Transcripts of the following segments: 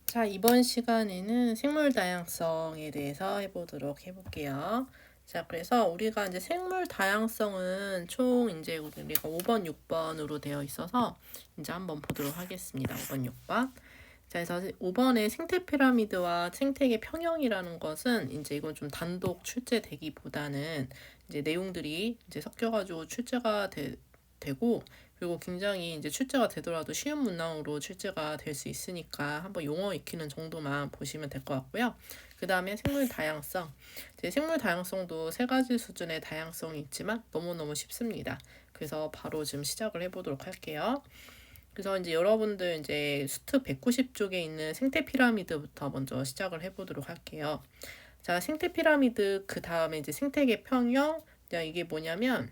자, 이번 시간에는 생물 다양성에 대해서 해볼게요. 자, 그래서 우리가 이제 생물 다양성은 총 이제 우리가 5번, 6번으로 되어 있어서 이제 한번 보도록 하겠습니다. 5번, 6번. 자, 그래서 5번의 생태 피라미드와 생태계 평형이라는 것은 이제 이건 좀 단독 출제되기보다는 이제 내용들이 이제 섞여가지고 출제가 되고, 그리고 굉장히 이제 출제가 되더라도 쉬운 문항으로 출제가 될 수 있으니까 한번 용어 익히는 정도만 보시면 될 것 같고요. 그 다음에 생물 다양성. 이제 생물 다양성도 세 가지 수준의 다양성이 있지만 너무너무 쉽습니다. 그래서 바로 지금 시작을 해보도록 할게요. 그래서 이제 여러분들 이제 수트 190쪽에 있는 생태 피라미드부터 먼저 시작을 해보도록 할게요. 자, 생태 피라미드 그 다음에 이제 생태계 평형. 이게 뭐냐면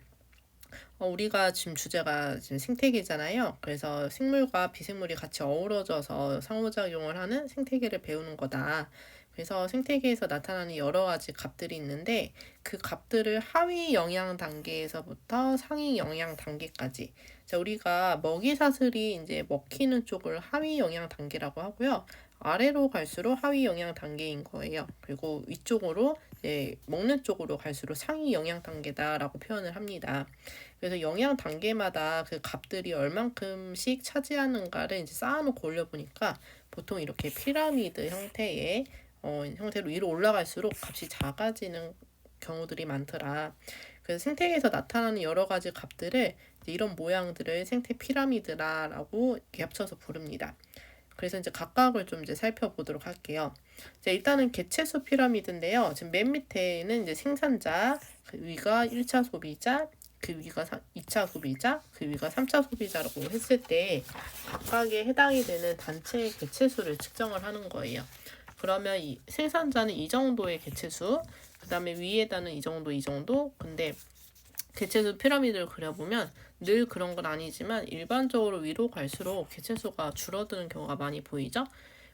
우리가 지금 주제가 지금 생태계잖아요. 그래서 생물과 비생물이 같이 어우러져서 상호작용을 하는 생태계를 배우는 거다. 그래서 생태계에서 나타나는 여러 가지 값들이 있는데 그 값들을 하위 영양 단계에서부터 상위 영양 단계까지. 자, 우리가 먹이 사슬이 이제 먹히는 쪽을 하위 영양 단계라고 하고요. 아래로 갈수록 하위 영양 단계인 거예요. 그리고 위쪽으로 먹는 쪽으로 갈수록 상위 영양 단계다라고 표현을 합니다. 그래서 영양 단계마다 그 값들이 얼만큼씩 차지하는가를 이제 쌓아놓고 올려보니까 보통 이렇게 피라미드 형태의 형태로 위로 올라갈수록 값이 작아지는 경우들이 많더라. 그래서 생태계에서 나타나는 여러 가지 값들을 이런 모양들을 생태 피라미드라고 이렇게 합쳐서 부릅니다. 그래서 이제 각각을 좀 이제 살펴보도록 할게요. 자, 일단은 개체수 피라미드인데요. 지금 맨 밑에는 이제 생산자, 그 위가 1차 소비자, 그 위가 2차 소비자, 그 위가 3차 소비자라고 했을 때 각각에 해당이 되는 단체의 개체수를 측정을 하는 거예요. 그러면 이 생산자는 이 정도의 개체수, 그 다음에 위에다는 이 정도. 근데 개체수 피라미드를 그려보면 늘 그런 건 아니지만 일반적으로 위로 갈수록 개체수가 줄어드는 경우가 많이 보이죠.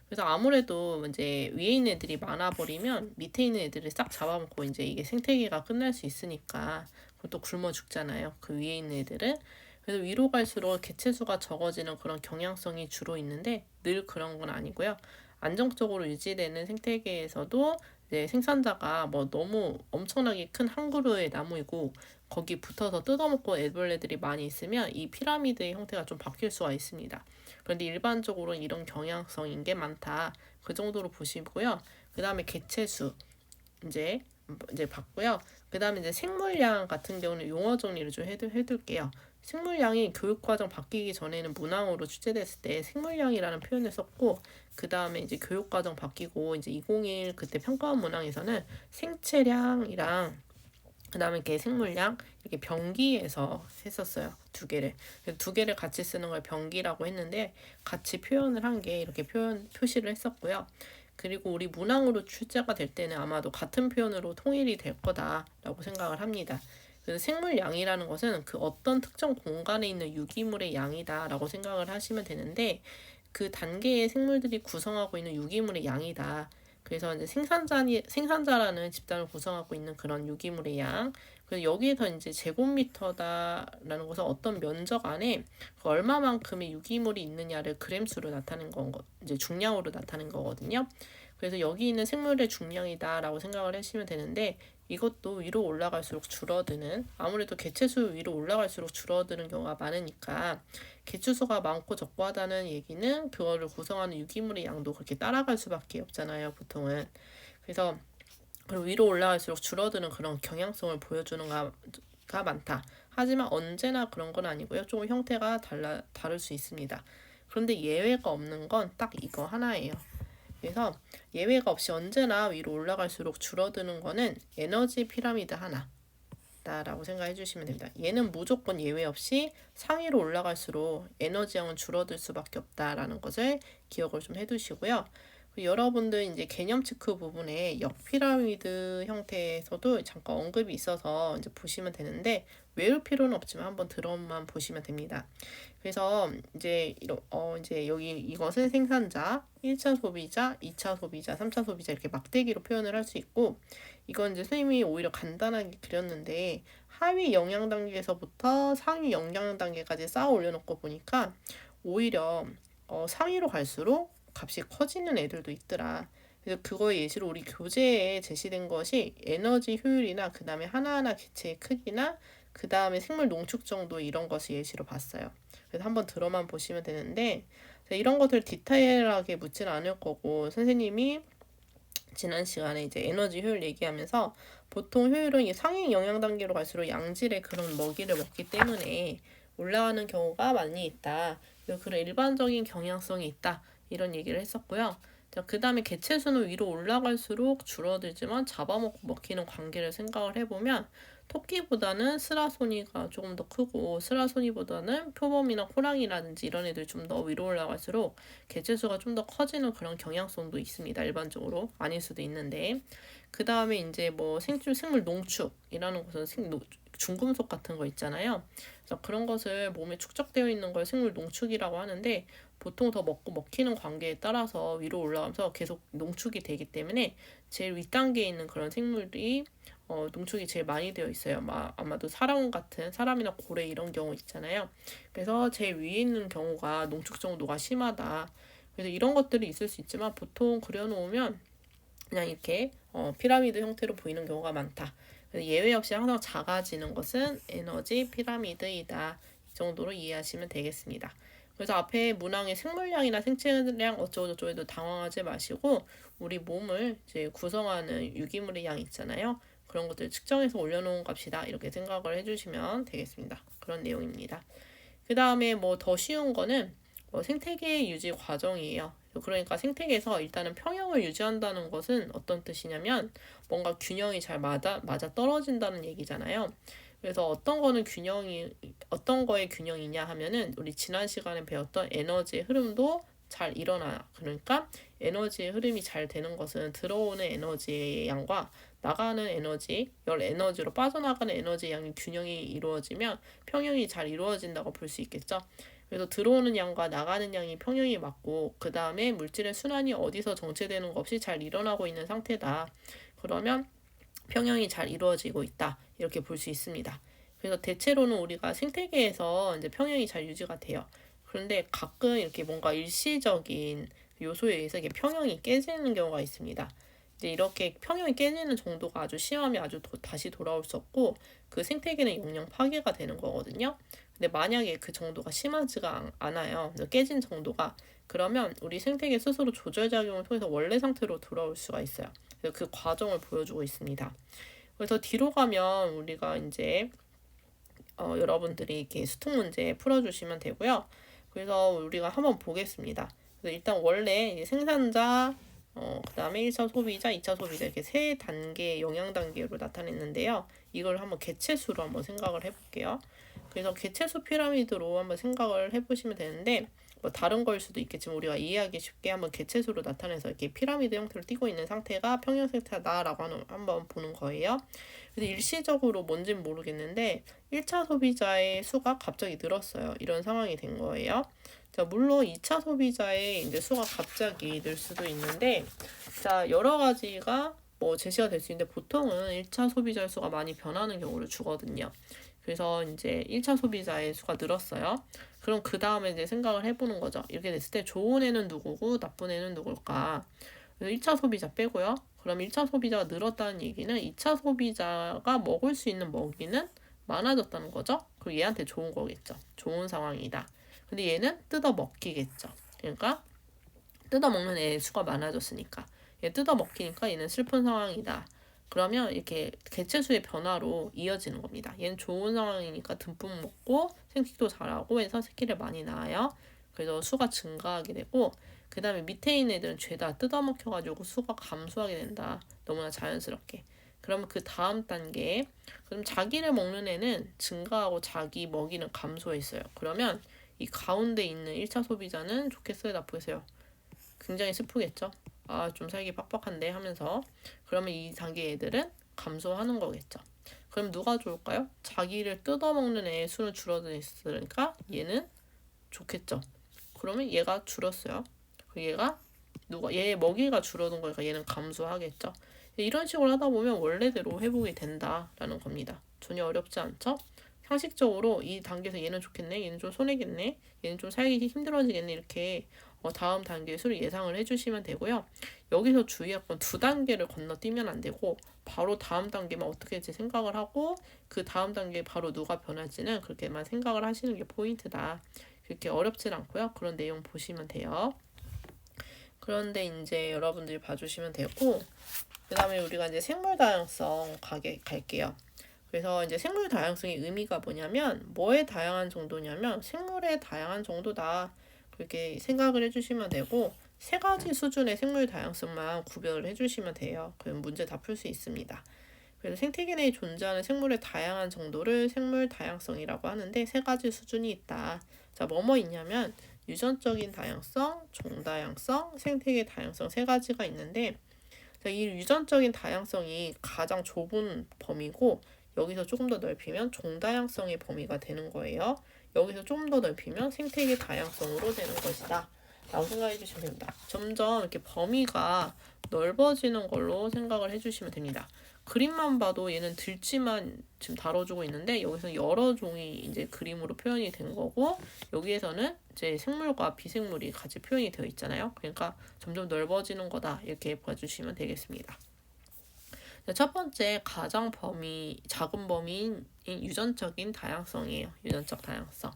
그래서 아무래도 이제 위에 있는 애들이 많아버리면 밑에 있는 애들을 싹 잡아먹고 이제 이게 생태계가 끝날 수 있으니까 또 굶어 죽잖아요. 그 위에 있는 애들은. 그래서 위로 갈수록 개체수가 적어지는 그런 경향성이 주로 있는데 늘 그런 건 아니고요. 안정적으로 유지되는 생태계에서도 이제 생산자가 뭐 너무 엄청나게 큰 한 그루의 나무이고 거기 붙어서 뜯어먹고 애벌레들이 많이 있으면 이 피라미드의 형태가 좀 바뀔 수가 있습니다. 그런데 일반적으로 이런 경향성인 게 많다. 그 정도로 보시고요. 그 다음에 개체수 이제 봤고요. 그 다음에 이제 생물량 같은 경우는 용어 정리를 좀 해둘게요. 생물량이 교육과정 바뀌기 전에는 문항으로 출제됐을 때 생물량이라는 표현을 썼고, 그 다음에 이제 교육과정 바뀌고 이제 2021 그때 평가원 문항에서는 생체량이랑 그 다음에 이렇게 생물량 이렇게 병기에서 했었어요. 두 개를 같이 쓰는 걸 병기라고 했는데 같이 표현을 한 게 이렇게 표시를 했었고요. 그리고 우리 문항으로 출제가 될 때는 아마도 같은 표현으로 통일이 될 거다라고 생각을 합니다. 그래서 생물량이라는 것은 그 어떤 특정 공간에 있는 유기물의 양이다라고 생각을 하시면 되는데 그 단계의 생물들이 구성하고 있는 유기물의 양이다. 그래서 이제 생산자라는 집단을 구성하고 있는 그런 유기물의 양. 그래서 여기에서 이제 제곱미터다라는 것은 어떤 면적 안에 그 얼마만큼의 유기물이 있느냐를 그램수로 나타낸 이제 중량으로 나타낸 거거든요. 그래서 여기 있는 생물의 중량이다라고 생각을 하시면 되는데 이것도 위로 올라갈수록 줄어드는 아무래도 개체수 위로 올라갈수록 줄어드는 경우가 많으니까 개체수가 많고 적고 하다는 얘기는 그거를 구성하는 유기물의 양도 그렇게 따라갈 수밖에 없잖아요, 보통은. 그래서 그리고 위로 올라갈수록 줄어드는 그런 경향성을 보여주는 가 많다. 하지만 언제나 그런 건 아니고요. 조금 형태가 다를 수 있습니다. 그런데 예외가 없는 건 딱 이거 하나예요. 그래서 예외가 없이 언제나 위로 올라갈수록 줄어드는 거는 에너지 피라미드 하나다라고 생각해 주시면 됩니다. 얘는 무조건 예외 없이 상위로 올라갈수록 에너지량은 줄어들 수밖에 없다라는 것을 기억을 좀 해두시고요. 여러분들 이제 개념 체크 부분에 역피라미드 형태에서도 잠깐 언급이 있어서 이제 보시면 되는데 외울 필요는 없지만 한번 들어만 보시면 됩니다. 그래서 이제 여기 이것은 생산자, 1차 소비자, 2차 소비자, 3차 소비자 이렇게 막대기로 표현을 할 수 있고 이건 이제 선생님이 오히려 간단하게 그렸는데 하위 영양 단계에서부터 상위 영양 단계까지 쌓아 올려놓고 보니까 오히려 상위로 갈수록 값이 커지는 애들도 있더라. 그래서 그거의 예시로 우리 교재에 제시된 것이 에너지 효율이나 그 다음에 하나하나 개체의 크기나 그 다음에 생물 농축 정도 이런 것을 예시로 봤어요. 그래서 한번 들어만 보시면 되는데 이런 것들 디테일하게 묻지는 않을 거고 선생님이 지난 시간에 이제 에너지 효율 얘기하면서 보통 효율은 이 상행 영양 단계로 갈수록 양질의 그런 먹이를 먹기 때문에 올라가는 경우가 많이 있다. 그런 일반적인 경향성이 있다. 이런 얘기를 했었고요. 그 다음에 개체수는 위로 올라갈수록 줄어들지만 잡아먹고 먹히는 관계를 생각을 해보면 토끼보다는 스라소니가 조금 더 크고 스라소니보다는 표범이나 호랑이라든지 이런 애들이 좀 더 위로 올라갈수록 개체수가 좀 더 커지는 그런 경향성도 있습니다. 일반적으로 아닐 수도 있는데 그 다음에 이제 뭐 생물 농축이라는 것은 중금속 같은 거 있잖아요. 그래서 그런 것을 몸에 축적되어 있는 걸 생물 농축이라고 하는데 보통 더 먹고 먹히는 관계에 따라서 위로 올라가면서 계속 농축이 되기 때문에 제일 윗단계에 있는 그런 생물들이 농축이 제일 많이 되어 있어요. 아마도 사람 같은 사람이나 고래 이런 경우 있잖아요. 그래서 제일 위에 있는 경우가 농축 정도가 심하다. 그래서 이런 것들이 있을 수 있지만 보통 그려놓으면 그냥 이렇게 피라미드 형태로 보이는 경우가 많다. 예외 없이 항상 작아지는 것은 에너지 피라미드이다. 이 정도로 이해하시면 되겠습니다. 그래서 앞에 문항의 생물량이나 생체량 어쩌고저쩌고 해도 당황하지 마시고 우리 몸을 이제 구성하는 유기물의 양 있잖아요. 그런 것들 측정해서 올려놓은 값이다. 이렇게 생각을 해주시면 되겠습니다. 그런 내용입니다. 그 다음에 뭐 더 쉬운 거는 생태계 유지 과정이에요. 그러니까 생태계에서 일단은 평형을 유지한다는 것은 어떤 뜻이냐면 뭔가 균형이 잘 맞아 떨어진다는 얘기잖아요. 그래서 어떤 거의 균형이냐 하면은 우리 지난 시간에 배웠던 에너지의 흐름도 잘 일어나. 그러니까 에너지의 흐름이 잘 되는 것은 들어오는 에너지의 양과 나가는 에너지, 열 에너지로 빠져나가는 에너지 양이 균형이 이루어지면 평형이 잘 이루어진다고 볼 수 있겠죠. 그래서 들어오는 양과 나가는 양이 평형이 맞고 그 다음에 물질의 순환이 어디서 정체되는 것 없이 잘 일어나고 있는 상태다. 그러면 평형이 잘 이루어지고 있다. 이렇게 볼 수 있습니다. 그래서 대체로는 우리가 생태계에서 이제 평형이 잘 유지가 돼요. 그런데 가끔 이렇게 뭔가 일시적인 요소에 의해서 이게 평형이 깨지는 경우가 있습니다. 이제 이렇게 평형이 깨지는 정도가 아주 심하면 다시 돌아올 수 없고 그 생태계는 영영 파괴가 되는 거거든요. 근데 만약에 그 정도가 심하지가 않아요. 깨진 정도가 그러면 우리 생태계 스스로 조절작용을 통해서 원래 상태로 돌아올 수가 있어요. 그래서 그 과정을 보여주고 있습니다. 그래서 뒤로 가면 우리가 이제 여러분들이 이렇게 수특 문제 풀어주시면 되고요. 그래서 우리가 한번 보겠습니다. 그래서 일단 원래 생산자, 그 다음에 1차 소비자, 2차 소비자 이렇게 세 단계 영양 단계로 나타냈는데요. 이걸 한번 개체수로 한번 생각을 해볼게요. 그래서 개체수 피라미드로 한번 생각을 해보시면 되는데 뭐 다른 걸 수도 있겠지만 우리가 이해하기 쉽게 한번 개체수로 나타내서 이렇게 피라미드 형태로 띄고 있는 상태가 평형 상태다라고 한번 보는 거예요. 그래서 일시적으로 뭔진 모르겠는데 1차 소비자의 수가 갑자기 늘었어요. 이런 상황이 된 거예요. 자, 물론 2차 소비자의 이제 수가 갑자기 늘 수도 있는데 자, 여러 가지가 뭐 제시가 될 수 있는데 보통은 1차 소비자의 수가 많이 변하는 경우를 주거든요. 그래서 이제 1차 소비자의 수가 늘었어요. 그럼 그 다음에 이제 생각을 해보는 거죠. 이렇게 됐을 때 좋은 애는 누구고 나쁜 애는 누굴까? 그래서 1차 소비자 빼고요. 그럼 1차 소비자가 늘었다는 얘기는 2차 소비자가 먹을 수 있는 먹이는 많아졌다는 거죠. 그리고 얘한테 좋은 거겠죠. 좋은 상황이다. 근데 얘는 뜯어 먹기겠죠. 그러니까 뜯어 먹는 애 수가 많아졌으니까 얘 뜯어 먹히니까 얘는 슬픈 상황이다. 그러면 이렇게 개체수의 변화로 이어지는 겁니다. 얘는 좋은 상황이니까 듬뿍 먹고 생식도 잘하고 해서 새끼를 많이 낳아요. 그래서 수가 증가하게 되고 그 다음에 밑에 있는 애들은 죄다 뜯어먹혀가지고 수가 감소하게 된다. 너무나 자연스럽게. 그러면 그 다음 단계에 그럼 자기를 먹는 애는 증가하고 자기 먹이는 감소했어요. 그러면 이 가운데 있는 1차 소비자는 좋겠어요? 나쁘겠어요? 굉장히 슬프겠죠? 아, 좀 살기 빡빡한데 하면서 그러면 이 단계 애들은 감소하는 거겠죠. 그럼 누가 좋을까요? 자기를 뜯어먹는 애의 수는 줄어들었으니까 얘는 좋겠죠. 그러면 얘가 줄었어요. 얘의 먹이가 줄어든 거니까 얘는 감소하겠죠. 이런 식으로 하다 보면 원래대로 회복이 된다라는 겁니다. 전혀 어렵지 않죠? 상식적으로 이 단계에서 얘는 좋겠네, 얘는 좀 손해겠네, 얘는 좀 살기 힘들어지겠네 이렇게 다음 단계의 수를 예상을 해주시면 되고요. 여기서 주의할 건 두 단계를 건너뛰면 안 되고 바로 다음 단계만 어떻게 할지 생각을 하고 그 다음 단계에 바로 누가 변할지는 그렇게만 생각을 하시는 게 포인트다. 그렇게 어렵진 않고요. 그런 내용 보시면 돼요. 그런데 이제 여러분들이 봐주시면 되고 그 다음에 우리가 이제 생물 다양성 갈게요. 그래서 이제 생물 다양성의 의미가 뭐냐면 뭐의 다양한 정도냐면 생물의 다양한 정도다. 그렇게 생각을 해주시면 되고 세 가지 수준의 생물 다양성만 구별을 해주시면 돼요. 그럼 문제 다 풀 수 있습니다. 그래서 생태계 내에 존재하는 생물의 다양한 정도를 생물 다양성이라고 하는데 세 가지 수준이 있다. 자, 뭐뭐 있냐면 유전적인 다양성, 종다양성, 생태계 다양성 세 가지가 있는데 이 유전적인 다양성이 가장 좁은 범위고 여기서 조금 더 넓히면 종다양성의 범위가 되는 거예요. 여기서 조금 더 넓히면 생태계 다양성으로 되는 것이다. 라고 생각해 주시면 됩니다. 점점 이렇게 범위가 넓어지는 걸로 생각을 해주시면 됩니다. 그림만 봐도 얘는 들쥐만 지금 다뤄주고 있는데 여기서 여러 종이 이제 그림으로 표현이 된 거고 여기에서는 이제 생물과 비생물이 같이 표현이 되어 있잖아요. 그러니까 점점 넓어지는 거다 이렇게 봐주시면 되겠습니다. 첫 번째 가장 작은 범위인 유전적인 다양성이에요. 유전적 다양성.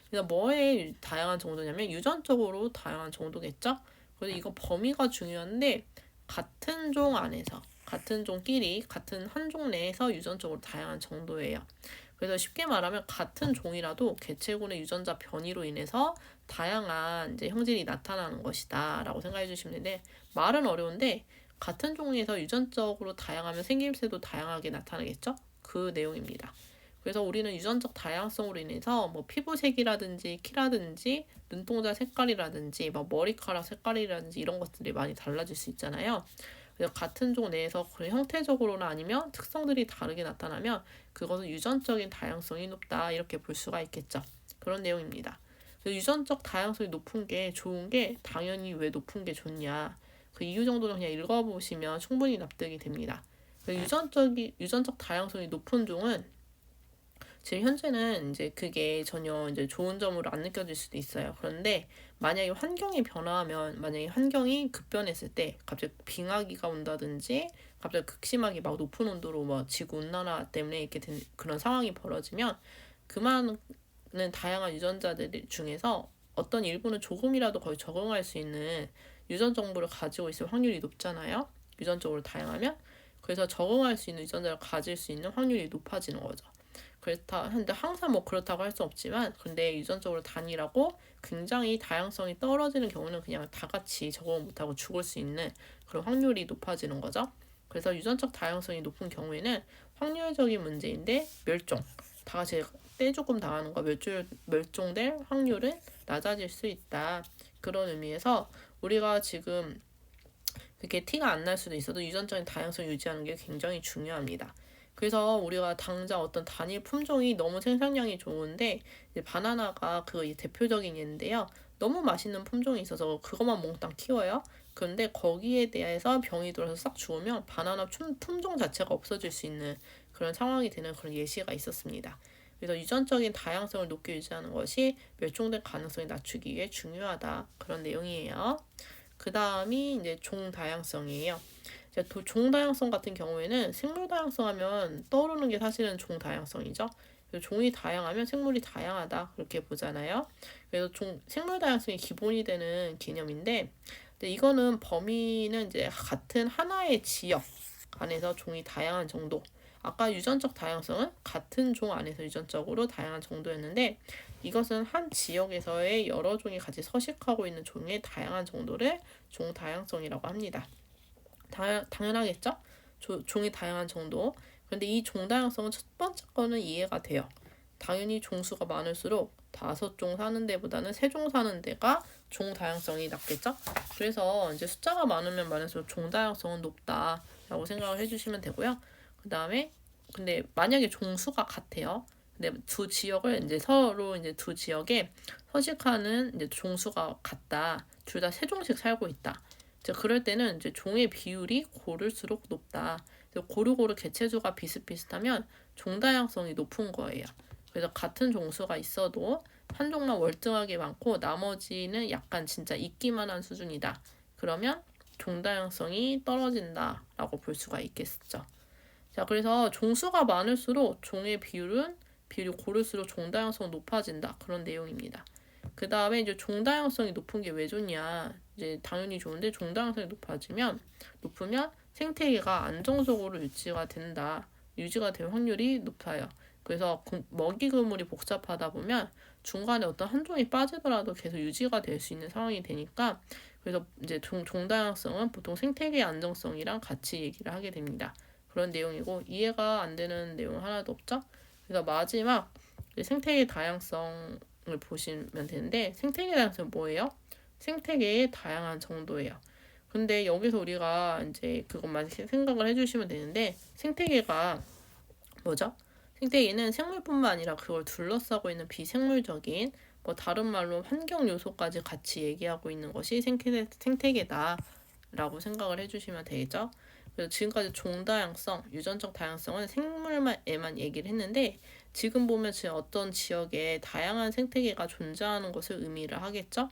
그래서 뭐의 다양한 정도냐면 유전적으로 다양한 정도겠죠. 그래서 이거 범위가 중요한데 같은 종 안에서 같은 종끼리 같은 한 종 내에서 유전적으로 다양한 정도예요. 그래서 쉽게 말하면 같은 종이라도 개체군의 유전자 변이로 인해서 다양한 이제 형질이 나타나는 것이다 라고 생각해 주시면 되는데 말은 어려운데 같은 종에서 유전적으로 다양하면 생김새도 다양하게 나타나겠죠? 그 내용입니다. 그래서 우리는 유전적 다양성으로 인해서 뭐 피부색이라든지 키라든지 눈동자 색깔이라든지 뭐 머리카락 색깔이라든지 이런 것들이 많이 달라질 수 있잖아요. 그래서 같은 종 내에서 그 형태적으로나 아니면 특성들이 다르게 나타나면 그것은 유전적인 다양성이 높다 이렇게 볼 수가 있겠죠. 그런 내용입니다. 유전적 다양성이 높은 게 좋은 게 당연히 왜 높은 게 좋냐 그 이유 정도는 그냥 읽어보시면 충분히 납득이 됩니다. 유전적 다양성이 높은 종은 지금 현재는 이제 그게 전혀 이제 좋은 점으로 안 느껴질 수도 있어요. 그런데 만약에 환경이 변화하면 만약에 환경이 급변했을 때 갑자기 빙하기가 온다든지 갑자기 극심하게 막 높은 온도로 뭐 지구 온난화 때문에 이렇게 된 그런 상황이 벌어지면 그 많은 다양한 유전자들 중에서 어떤 일부는 조금이라도 거의 적응할 수 있는 유전 정보를 가지고 있을 확률이 높잖아요. 유전적으로 다양하면 그래서 적응할 수 있는 유전자를 가질 수 있는 확률이 높아지는 거죠. 그렇다 한데 항상 뭐 그렇다고 할 수 없지만 근데 유전적으로 단일하고 굉장히 다양성이 떨어지는 경우는 그냥 다 같이 적응을 못하고 죽을 수 있는 그런 확률이 높아지는 거죠. 그래서 유전적 다양성이 높은 경우에는 확률적인 문제인데 멸종 다 같이 떼죽음 당하는 거 멸종될 확률은 낮아질 수 있다. 그런 의미에서 우리가 지금 그렇게 티가 안 날 수도 있어도 유전적인 다양성 유지하는 게 굉장히 중요합니다. 그래서 우리가 당장 어떤 단일 품종이 너무 생산량이 좋은데 이제 바나나가 그 대표적인 예인데요. 너무 맛있는 품종이 있어서 그것만 몽땅 키워요. 그런데 거기에 대해서 병이 들어서 싹 죽으면 바나나 품종 자체가 없어질 수 있는 그런 상황이 되는 그런 예시가 있었습니다. 그래서 유전적인 다양성을 높게 유지하는 것이 멸종될 가능성을 낮추기 위해 중요하다. 그런 내용이에요. 그 다음이 이제 종 다양성이에요. 종 다양성 같은 경우에는 생물 다양성 하면 떠오르는 게 사실은 종 다양성이죠. 종이 다양하면 생물이 다양하다 그렇게 보잖아요. 그래서 생물 다양성이 기본이 되는 개념인데 이거는 범위는 이제 같은 하나의 지역 안에서 종이 다양한 정도. 아까 유전적 다양성은 같은 종 안에서 유전적으로 다양한 정도였는데 이것은 한 지역에서의 여러 종이 같이 서식하고 있는 종의 다양한 정도를 종 다양성이라고 합니다. 당연하겠죠? 종이 다양한 정도. 그런데 이 종 다양성은 첫 번째 거는 이해가 돼요. 당연히 종수가 많을수록 5종 사는 데보다는 3종 사는 데가 종 다양성이 낮겠죠? 그래서 이제 숫자가 많으면 많을수록 종 다양성은 높다라고 생각을 해주시면 되고요. 그 다음에 근데 만약에 종수가 같아요. 근데 두 지역을 이제 서로 이제 두 지역에 서식하는 이제 종수가 같다. 둘 다 3종씩 살고 있다. 이제 그럴 때는 이제 종의 비율이 고를수록 높다. 고루고루 개체수가 비슷비슷하면 종 다양성이 높은 거예요. 그래서 같은 종수가 있어도 한 종만 월등하게 많고 나머지는 약간 진짜 있기만 한 수준이다. 그러면 종다양성이 떨어진다라고 볼 수가 있겠죠. 자, 그래서 종수가 많을수록 종의 비율이 고를수록 종다양성 높아진다. 그런 내용입니다. 그 다음에 이제 종다양성이 높은 게 왜 좋냐? 이제 당연히 좋은데 종다양성이 높으면 생태계가 안정적으로 유지가 될 확률이 높아요. 그래서 먹이 그물이 복잡하다 보면 중간에 어떤 한 종이 빠지더라도 계속 유지가 될 수 있는 상황이 되니까 그래서 이제 종다양성은 보통 생태계 안정성이랑 같이 얘기를 하게 됩니다. 그런 내용이고 이해가 안 되는 내용 하나도 없죠? 그래서 마지막 생태계 다양성을 보시면 되는데 생태계 다양성은 뭐예요? 생태계의 다양한 정도예요. 근데 여기서 우리가 이제 그것만 생각을 해주시면 되는데 생태계가 뭐죠? 생태계는 생물뿐만 아니라 그걸 둘러싸고 있는 비생물적인 다른 말로 환경 요소까지 같이 얘기하고 있는 것이 생태계다라고 생각을 해주시면 되겠죠? 그래서 지금까지 종다양성, 유전적 다양성은 생물에만 얘기를 했는데 지금 보면 지금 어떤 지역에 다양한 생태계가 존재하는 것을 의미를 하겠죠?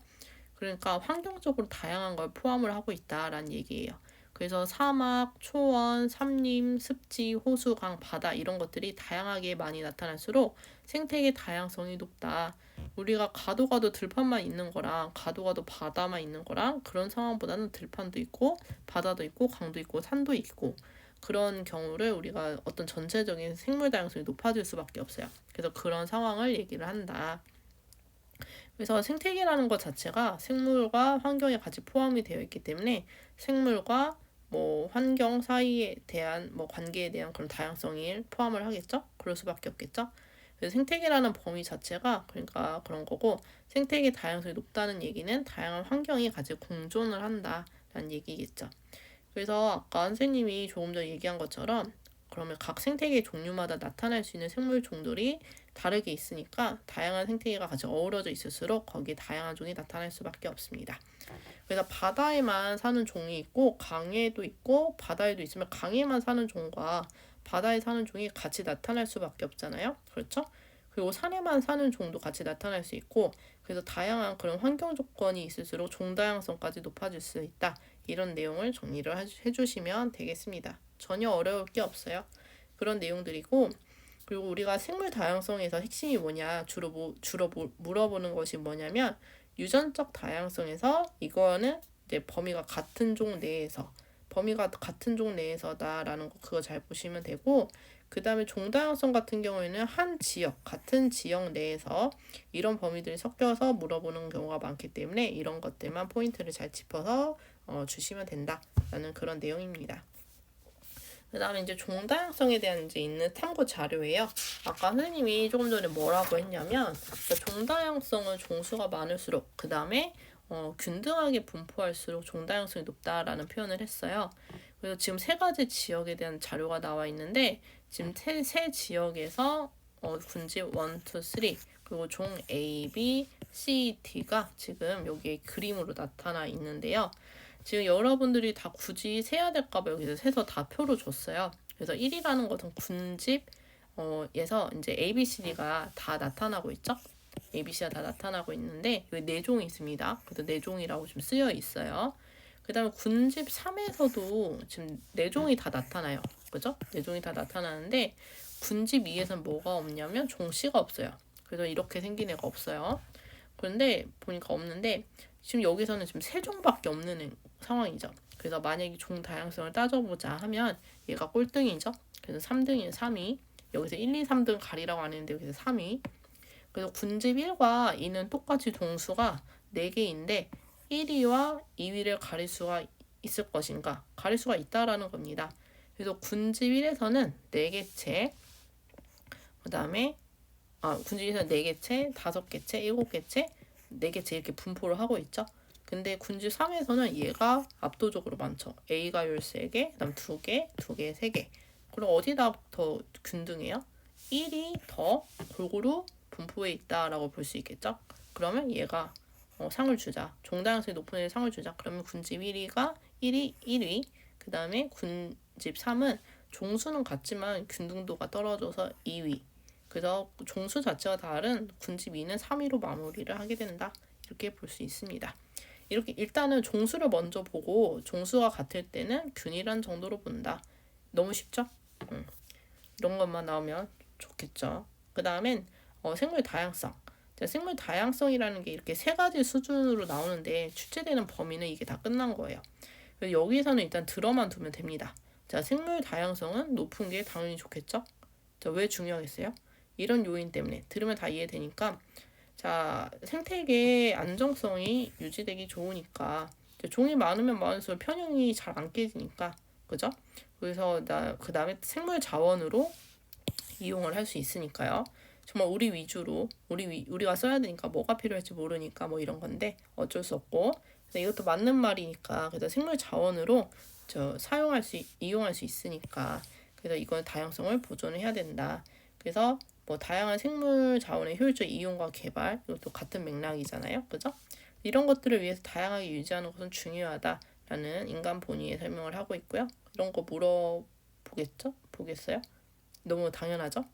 그러니까 환경적으로 다양한 걸 포함을 하고 있다라는 얘기예요. 그래서 사막, 초원, 산림, 습지, 호수, 강, 바다 이런 것들이 다양하게 많이 나타날수록 생태계 다양성이 높다. 우리가 가도 들판만 있는 거랑 가도 바다만 있는 거랑 그런 상황보다는 들판도 있고 바다도 있고 강도 있고 산도 있고 그런 경우를 우리가 어떤 전체적인 생물 다양성이 높아질 수밖에 없어요. 그래서 그런 상황을 얘기를 한다. 그래서 생태계라는 것 자체가 생물과 환경에 같이 포함이 되어 있기 때문에 생물과 환경 사이에 대한 관계에 대한 그런 다양성을 포함을 하겠죠? 그럴 수밖에 없겠죠? 그래서 생태계라는 범위 자체가 그러니까 그런 거고 생태계 다양성이 높다는 얘기는 다양한 환경이 같이 공존을 한다라는 얘기겠죠. 그래서 아까 선생님이 조금 전에 얘기한 것처럼 그러면 각 생태계 종류마다 나타날 수 있는 생물 종들이 다르게 있으니까 다양한 생태계가 같이 어우러져 있을수록 거기에 다양한 종이 나타날 수밖에 없습니다. 그래서 바다에만 사는 종이 있고 강에도 있고 바다에도 있으면 강에만 사는 종과 바다에 사는 종이 같이 나타날 수밖에 없잖아요. 그렇죠? 그리고 산에만 사는 종도 같이 나타날 수 있고 그래서 다양한 그런 환경 조건이 있을수록 종 다양성까지 높아질 수 있다. 이런 내용을 정리를 해주시면 되겠습니다. 전혀 어려울 게 없어요. 그런 내용들이고 그리고 우리가 생물 다양성에서 핵심이 뭐냐 주로 물어보는 것이 뭐냐면 유전적 다양성에서 이거는 이제 범위가 같은 종 내에서다라는 거 그거 잘 보시면 되고 그 다음에 종다양성 같은 경우에는 같은 지역 내에서 이런 범위들이 섞여서 물어보는 경우가 많기 때문에 이런 것들만 포인트를 잘 짚어서 주시면 된다라는 그런 내용입니다. 그 다음에 이제 종다양성에 대한 이제 있는 참고 자료예요. 아까 선생님이 조금 전에 뭐라고 했냐면 종다양성은 종수가 많을수록 그 다음에 균등하게 분포할수록 종다양성이 높다라는 표현을 했어요. 그래서 지금 세 가지 지역에 대한 자료가 나와 있는데 지금 세 지역에서 군집 1, 2, 3 그리고 종 A, B, C, D가 지금 여기 그림으로 나타나 있는데요. 지금 여러분들이 다 굳이 세야 될까봐 여기서 세서 다 표로 줬어요. 그래서 1이라는 것은 군집 에서 이제 A, B, C, D가 다 나타나고 있죠. A, B, C가 다 나타나고 있는데 여기 4종이 있습니다. 그래서 4종이라고 좀 쓰여 있어요. 그 다음에 군집 3에서도 지금 4종이 다 나타나요. 그죠? 4종이 다 나타나는데 군집 2에서는 뭐가 없냐면 종씨가 없어요. 그래서 이렇게 생긴 애가 없어요. 그런데 보니까 없는데 지금 여기서는 지금 3종밖에 없는 상황이죠. 그래서 만약에 종 다양성을 따져보자 하면 얘가 꼴등이죠. 그래서 3등이에요. 3위. 여기서 1, 2, 3등 가리라고 안 했는데 여기서 3위. 그래서 군집 1과 2는 똑같이 종수가 4개인데 1위와 2위를 가릴 수가 있을 것인가? 가릴 수가 있다라는 겁니다. 그래서 군집 1에서는 4개체, 그 다음에 군집 1에서는 4개체, 5개체, 7개체, 4개체 이렇게 분포를 하고 있죠. 근데 군집 3에서는 얘가 압도적으로 많죠. A가 13개, 그 다음 2개, 2개, 3개. 그럼 어디다 더 균등해요? 1이 더 골고루 분포해 있다라고 볼 수 있겠죠. 그러면 얘가 상을 주자. 종다양성이 높은 애 상을 주자. 그러면 군집 1위가 1위, 그 다음에 군집 3은 종수는 같지만 균등도가 떨어져서 2위. 그래서 종수 자체가 다른 군집 2는 3위로 마무리를 하게 된다. 이렇게 볼 수 있습니다. 이렇게 일단은 종수를 먼저 보고 종수가 같을 때는 균이란 정도로 본다. 너무 쉽죠? 이런 것만 나오면 좋겠죠. 그 다음엔 생물 다양성. 생물 다양성이라는 게 이렇게 세 가지 수준으로 나오는데 출제되는 범위는 이게 다 끝난 거예요. 여기서는 일단 들어만 두면 됩니다. 자, 생물 다양성은 높은 게 당연히 좋겠죠? 자, 왜 중요하겠어요? 이런 요인 때문에 들으면 다 이해되니까 자, 생태계의 안정성이 유지되기 좋으니까 종이 많으면 많을수록 편형이 잘 안 깨지니까 그죠? 그래서 그 다음에 생물 자원으로 이용을 할 수 있으니까요. 정말 우리 위주로 우리가 써야 되니까 뭐가 필요할지 모르니까 뭐 이런 건데 어쩔 수 없고 이것도 맞는 말이니까 그래서 생물 자원으로 이용할 수 있으니까 그래서 이건 다양성을 보존을 해야 된다. 그래서 뭐 다양한 생물 자원의 효율적 이용과 개발 이것도 같은 맥락이잖아요. 그죠? 이런 것들을 위해서 다양하게 유지하는 것은 중요하다라는 인간 본의의 설명을 하고 있고요. 이런 거 보겠어요? 너무 당연하죠?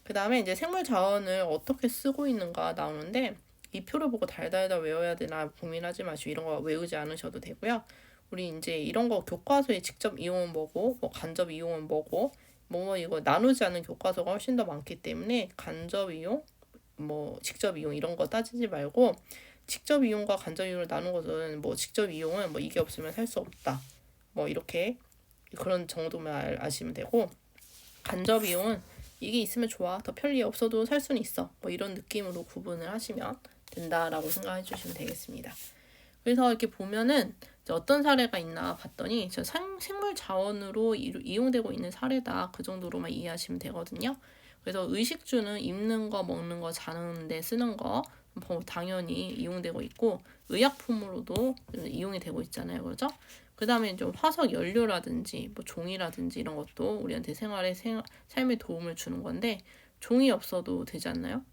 그 다음에 이제 생물 자원을 어떻게 쓰고 있는가 나오는데 이 표를 보고 달달달 외워야 되나 고민하지 마시고 이런 거 외우지 않으셔도 되고요. 우리 이제 이런 거 교과서에 직접 이용은 뭐고 뭐 간접 이용은 뭐고 뭐 이거 나누지 않은 교과서가 훨씬 더 많기 때문에 간접 이용 뭐 직접 이용 이런 거 따지지 말고 직접 이용과 간접 이용을 나눈 것은 뭐 직접 이용은 뭐 이게 없으면 살 수 없다. 뭐 이렇게 그런 정도만 아시면 되고 간접 이용은 이게 있으면 좋아. 더 편리 없어도 살 수는 있어. 뭐 이런 느낌으로 구분을 하시면 된다라고 생각해 주시면 되겠습니다. 그래서 이렇게 보면은 어떤 사례가 있나 봤더니 생물 자원으로 이용되고 있는 사례다. 그 정도로만 이해하시면 되거든요. 그래서 의식주는 입는 거, 먹는 거, 자는 데 쓰는 거 당연히 이용되고 있고 의약품으로도 이용이 되고 있잖아요. 그렇죠? 그 다음에 좀 화석 연료라든지 뭐 종이라든지 이런 것도 우리한테 삶에 도움을 주는 건데 종이 없어도 되지 않나요?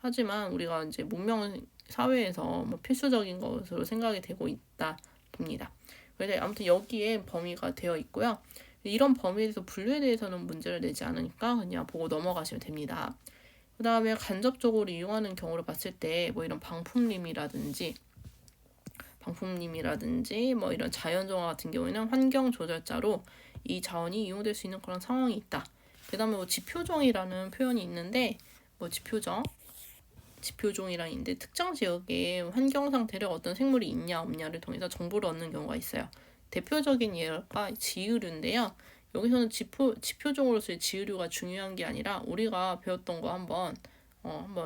하지만 우리가 이제 문명 사회에서 뭐 필수적인 것으로 생각이 되고 있다 봅니다. 그래서 아무튼 여기에 범위가 되어 있고요. 이런 범위에서 분류에 대해서는 문제를 내지 않으니까 그냥 보고 넘어가시면 됩니다. 그 다음에 간접적으로 이용하는 경우를 봤을 때 뭐 이런 방풍림이라든지 뭐 이런 자연정화 같은 경우에는 환경 조절자로 이 자원이 이용될 수 있는 그런 상황이 있다. 그 다음에 뭐 지표종이라는 표현이 있는데 뭐 지표종이랑 있는데 특정 지역에 환경 상태를 어떤 생물이 있냐 없냐를 통해서 정보를 얻는 경우가 있어요. 대표적인 예가 지유류인데요. 여기서는 지표종으로서의 지유류가 중요한 게 아니라 우리가 배웠던 거 한번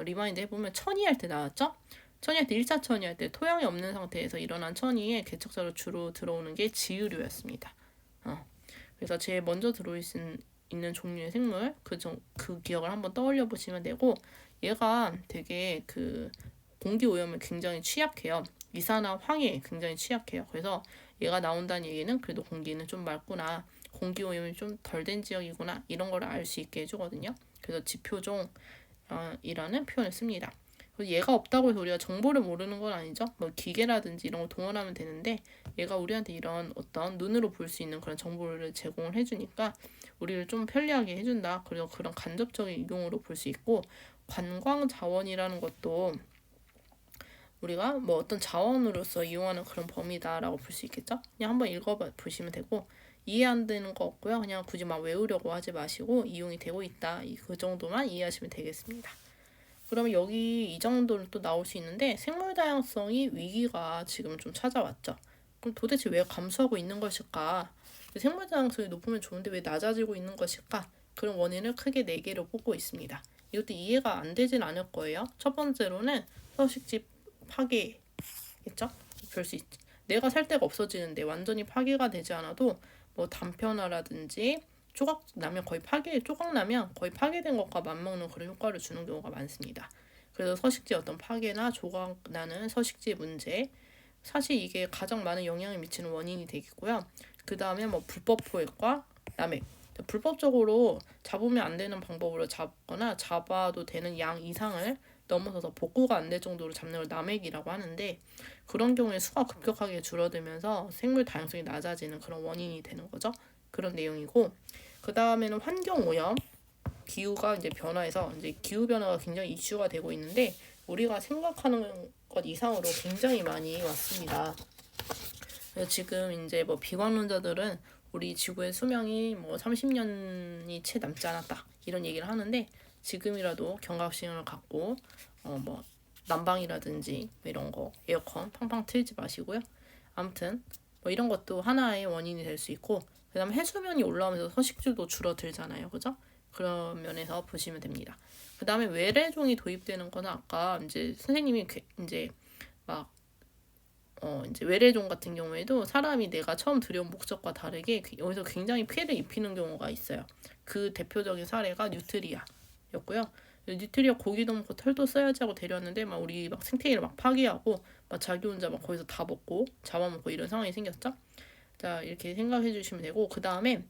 리마인드 해보면 천이할 때 나왔죠? 천이할 때 1차 천이할 때 토양이 없는 상태에서 일어난 천이에 개척자로 주로 들어오는 게 지유류였습니다. 그래서 제일 먼저 있는 종류의 생물 그 기억을 한번 떠올려 보시면 되고 얘가 되게 그 공기 오염에 굉장히 취약해요. 이산화 황해에 굉장히 취약해요. 그래서 얘가 나온다는 얘기는 그래도 공기는 좀 맑구나. 공기 오염이 좀 덜 된 지역이구나. 이런 걸 알 수 있게 해주거든요. 그래서 지표종이라는 표현을 씁니다. 얘가 없다고 해서 우리가 정보를 모르는 건 아니죠. 뭐 기계라든지 이런 거 동원하면 되는데 얘가 우리한테 이런 어떤 눈으로 볼 수 있는 그런 정보를 제공을 해주니까 우리를 좀 편리하게 해준다. 그리고 그런 간접적인 이용으로 볼 수 있고 관광 자원이라는 것도 우리가 뭐 어떤 자원으로서 이용하는 그런 범위다라고 볼 수 있겠죠. 그냥 한번 읽어보시면 되고 이해 안 되는 거 없고요. 그냥 굳이 막 외우려고 하지 마시고 이용이 되고 있다. 그 정도만 이해하시면 되겠습니다. 그러면 여기 이 정도는 또 나올 수 있는데 생물 다양성이 위기가 지금 좀 찾아왔죠. 그럼 도대체 왜 감소하고 있는 것일까? 생물 다양성이 높으면 좋은데 왜 낮아지고 있는 것일까? 그런 원인을 크게 4개로 뽑고 있습니다. 이것도 이해가 안 되진 않을 거예요. 첫 번째로는 서식지 파괴겠죠? 볼 수 있지. 내가 살 데가 없어지는데 완전히 파괴가 되지 않아도 뭐 단편화라든지 조각 나면 거의 파괴된 것과 맞먹는 그런 효과를 주는 경우가 많습니다. 그래서 서식지 어떤 파괴나 조각 나는 서식지 문제 사실 이게 가장 많은 영향을 미치는 원인이 되겠고요. 그 다음에 뭐 불법 포획과 남획 불법적으로 잡으면 안 되는 방법으로 잡거나 잡아도 되는 양 이상을 넘어서서 복구가 안 될 정도로 잡는 걸 남획이라고 하는데 그런 경우에 수가 급격하게 줄어들면서 생물 다양성이 낮아지는 그런 원인이 되는 거죠. 그런 내용이고 그 다음에는 환경오염 기후가 이제 변화해서 이제 기후 변화가 굉장히 이슈가 되고 있는데 우리가 생각하는 것 이상으로 굉장히 많이 왔습니다. 그래서 지금 이제 뭐 비관론자들은 우리 지구의 수명이 뭐 30년이 채 남지 않았다 이런 얘기를 하는데 지금이라도 경각심을 갖고 뭐 난방이라든지 뭐 이런 거 에어컨 팡팡 틀지 마시고요. 아무튼 뭐 이런 것도 하나의 원인이 될 수 있고 그다음에 해수면이 올라오면서 서식지도 줄어들잖아요, 그죠? 그런 면에서 보시면 됩니다. 그다음에 외래종이 도입되는 거는 아까 이제 선생님이 이제 막 이제 외래종 같은 경우에도 사람이 내가 처음 들여온 목적과 다르게 여기서 굉장히 피해를 입히는 경우가 있어요. 그 대표적인 사례가 뉴트리아였고요. 뉴트리아 고기도 먹고 털도 써야지 하고 데려왔는데 막 우리 막 생태계를 막 파괴하고 막 자기 혼자 막 거기서 다 먹고 잡아먹고 이런 상황이 생겼죠. 자, 이렇게 생각해 주시면 되고 그다음에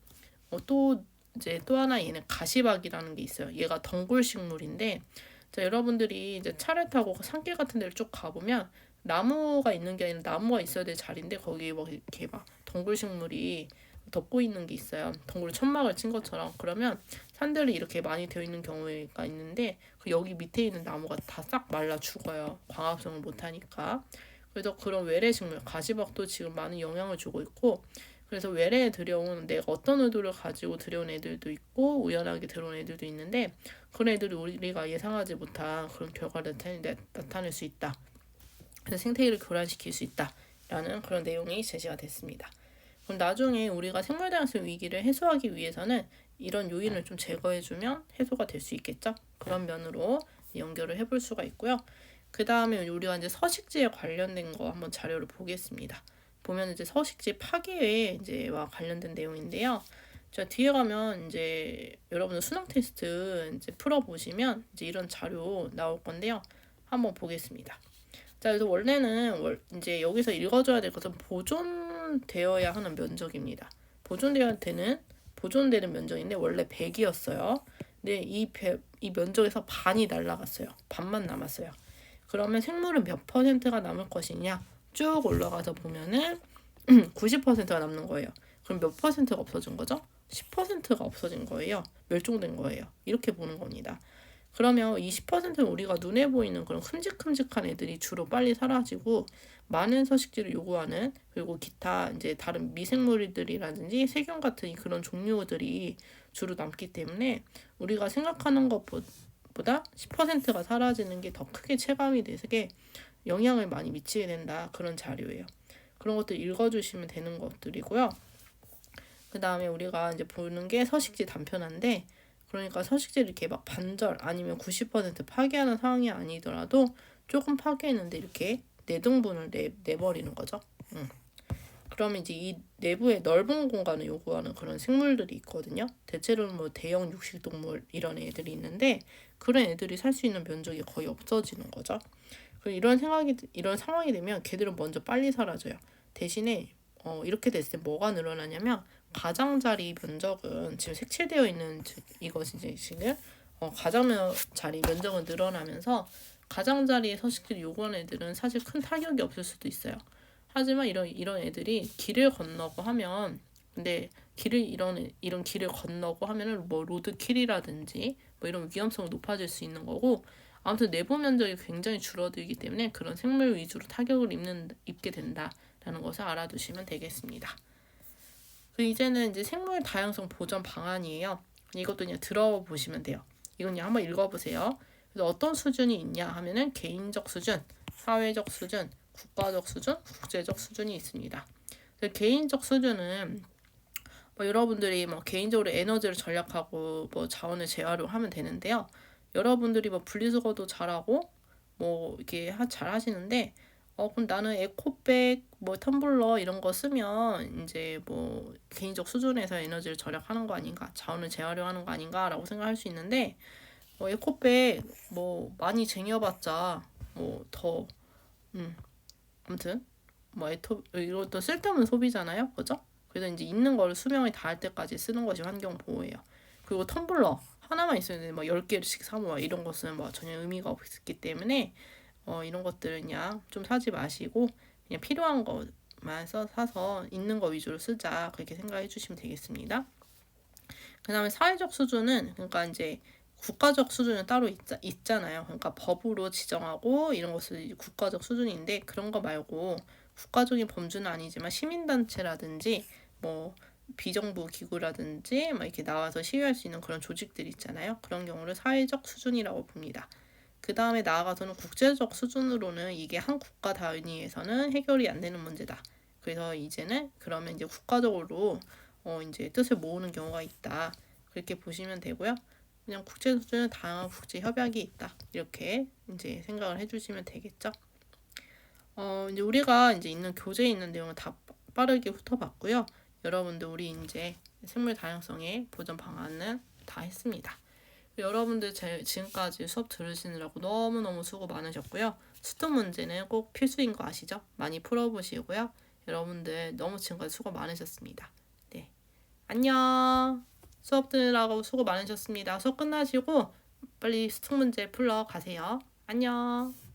또 이제 또 하나 얘는 가시박이라는 게 있어요. 얘가 덩굴 식물인데 자, 여러분들이 이제 차를 타고 산길 같은 데를 쭉 가보면 나무가 있는 게 아니라 나무가 있어야 될 자리인데 거기 막 이렇게 막 덩굴 식물이 덮고 있는 게 있어요. 덩굴 천막을 친 것처럼. 그러면 산들이 이렇게 많이 되어 있는 경우가 있는데 그 여기 밑에 있는 나무가 다 싹 말라 죽어요. 광합성을 못 하니까. 그래서 그런 외래 식물, 가시박도 지금 많은 영향을 주고 있고 그래서 외래에 들여온 내가 어떤 의도를 가지고 들여온 애들도 있고 우연하게 들어온 애들도 있는데 그런 애들이 우리가 예상하지 못한 그런 결과를 나타낼 수 있다. 그래서 생태계를 교란시킬 수 있다라는 그런 내용이 제시가 됐습니다. 그럼 나중에 우리가 생물다양성 위기를 해소하기 위해서는 이런 요인을 좀 제거해주면 해소가 될 수 있겠죠? 그런 면으로 연결을 해볼 수가 있고요. 그 다음에 우리가 이제 서식지에 관련된 거 한번 자료를 보겠습니다. 보면 이제 서식지 파괴에 이제와 관련된 내용인데요. 자, 뒤에 가면 이제 여러분들 수능 테스트 이제 풀어 보시면 이제 이런 자료 나올 건데요. 한번 보겠습니다. 자, 그래서 원래는 이제 여기서 읽어줘야 될 것은 보존되어야 하는 면적입니다. 보존되는 면적인데 원래 100이었어요. 근데 이 면적에서 반이 날라갔어요. 반만 남았어요. 그러면 생물은 몇 퍼센트가 남을 것이냐? 쭉 올라가서 보면은 90%가 남는 거예요. 그럼 몇 퍼센트가 없어진 거죠? 10%가 없어진 거예요. 멸종된 거예요. 이렇게 보는 겁니다. 그러면 이 10%는 우리가 눈에 보이는 그런 큼직큼직한 애들이 주로 빨리 사라지고 많은 서식지를 요구하는 그리고 기타 이제 다른 미생물들이라든지 세균 같은 그런 종류들이 주로 남기 때문에 우리가 생각하는 것보다 10%가 사라지는 게 더 크게 체감이 되게 영향을 많이 미치게 된다. 그런 자료예요. 그런 것들 읽어주시면 되는 것들이고요. 그 다음에 우리가 이제 보는 게 서식지 단편화인데 그러니까 서식지를 이렇게 막 반절 아니면 90% 파괴하는 상황이 아니더라도 조금 파괴했는데 이렇게 내등분을 내버리는 거죠. 그러면 이제 이 내부에 넓은 공간을 요구하는 그런 생물들이 있거든요. 대체로는 뭐 대형 육식동물 이런 애들이 있는데 그런 애들이 살 수 있는 면적이 거의 없어지는 거죠. 이런 상황이 되면 걔들은 먼저 빨리 사라져요. 대신에 이렇게 됐을 때 뭐가 늘어나냐면 가장자리 면적은 지금 색칠되어 있는 이것이 이제 지금 가장자리 면적은 늘어나면서 가장자리에 서식지를 요구하는 애들은 사실 큰 타격이 없을 수도 있어요. 하지만 이런 애들이 길을 건너고 하면 근데 이런 길을 건너고 하면은 뭐 로드킬이라든지 뭐 이런 위험성이 높아질 수 있는 거고 아무튼 내부 면적이 굉장히 줄어들기 때문에 그런 생물 위주로 타격을 입게 된다라는 것을 알아두시면 되겠습니다. 이제는 이제 생물 다양성 보전 방안이에요. 이것도 그냥 들어보시면 돼요. 이건 그냥 한번 읽어보세요. 그래서 어떤 수준이 있냐 하면은 개인적 수준, 사회적 수준, 국가적 수준, 국제적 수준이 있습니다. 개인적 수준은 뭐 여러분들이 뭐 개인적으로 에너지를 절약하고 뭐 자원을 재활용하면 되는데요. 여러분들이 뭐 분리수거도 잘하고 뭐 이렇게 잘 하시는데 그럼 나는 에코백 뭐 텀블러 이런 거 쓰면 이제 뭐 개인적 수준에서 에너지를 절약하는 거 아닌가 자원을 재활용하는 거 아닌가라고 생각할 수 있는데 에코백 뭐 많이 쟁여봤자 뭐 더 아무튼 뭐 이것도 쓸데없는 소비잖아요, 그죠? 그래서 이제 있는 거를 수명이 다할 때까지 쓰는 것이 환경 보호예요. 그리고 텀블러 하나만 있으면 뭐 10개씩 사모아 이런 것은 뭐 전혀 의미가 없기 때문에 이런 것들은 그냥 좀 사지 마시고 그냥 필요한 것만 사서 있는 거 위주로 쓰자 그렇게 생각해 주시면 되겠습니다. 그다음에 사회적 수준은 그러니까 이제 국가적 수준은 따로 있잖아요. 그러니까 법으로 지정하고 이런 것을 국가적 수준인데 그런 거 말고 국가적인 범주는 아니지만 시민단체라든지 뭐 비정부 기구라든지 막 이렇게 나와서 시위할 수 있는 그런 조직들 있잖아요. 그런 경우를 사회적 수준이라고 봅니다. 그 다음에 나아가서는 국제적 수준으로는 이게 한 국가 단위에서는 해결이 안 되는 문제다. 그래서 이제는 그러면 이제 국가적으로 이제 뜻을 모으는 경우가 있다. 그렇게 보시면 되고요. 그냥 국제 수준은 다양한 국제 협약이 있다. 이렇게 이제 생각을 해주시면 되겠죠. 이제 우리가 이제 있는 교재에 있는 내용을 다 빠르게 훑어봤고요. 여러분들 우리 이제 생물 다양성의 보전 방안은 다 했습니다. 여러분들 지금까지 수업 들으시느라고 너무너무 수고 많으셨고요. 수능 문제는 꼭 필수인 거 아시죠? 많이 풀어보시고요. 여러분들 너무 지금까지 수고 많으셨습니다. 네, 안녕. 수업 들으라고 수고 많으셨습니다. 수업 끝나시고 빨리 수능 문제 풀러 가세요. 안녕.